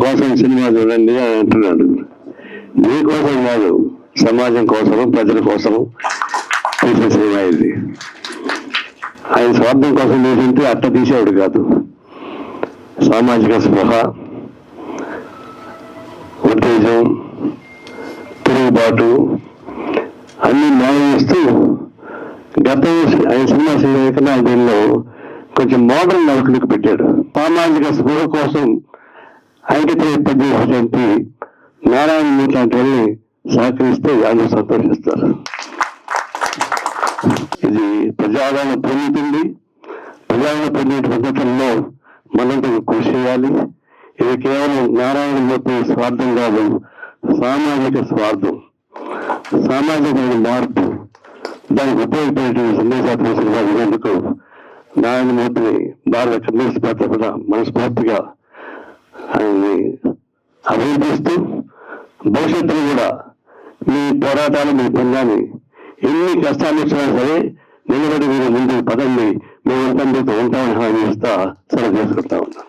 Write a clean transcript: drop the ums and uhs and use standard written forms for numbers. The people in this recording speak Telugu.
కోసం సినిమా చూడండి అని అంటున్నాడు. మీకోసం కాదు, సమాజం కోసం, ప్రజల కోసం తీసిన సినిమా ఇది. ఆయన స్వార్థం కోసం తీసింటే అట్ట తీసేవాడు కాదు. సామాజిక స్పృహ, ఉత్తేజం, తిరుగుబాటు అన్ని న్యాయిస్తూ గతం ఆయన సినిమా కన్నా దీనిలో కొంచెం మోడర్న్ అవుట్లుక్ పెట్టాడు. సామాజిక స్పృహ కోసం ఐక్యత పనిచేసేటువంటి నారాయణ మూర్తి లాంటి వాళ్ళని సహకరిస్తే అందరూ సంతోషిస్తారు. ఇది ప్రజాదరణ పొందుతుంది. ప్రజాదరణ పొందే పద్ధతుల్లో మనంతా కృషి చేయాలి. ఇది కేవలం నారాయణ మూర్తి స్వార్థం కాదు, సామాజిక స్వార్థం, సామాజిక మార్పు, దానికి ఉపయోగపడేటువంటి సందేశాత్మక సినిమా ఇవ్వేందుకు నారాయణమూర్తిని భారత కమ్యూనిస్ట్ పార్టీ కూడా మనస్ఫూర్తిగా ఆయన్ని అభినందిస్తూ భవిష్యత్తులో కూడా మీ పోరాటాలు, మీ పనులని ఎన్ని కష్టాలు వచ్చినా సరే నిలబడి మీరు ముందుకు పదండి, మేము మీతో ఉంటామని హామీ ఇస్తా సెలవు చేసుకుంటా ఉన్నాం.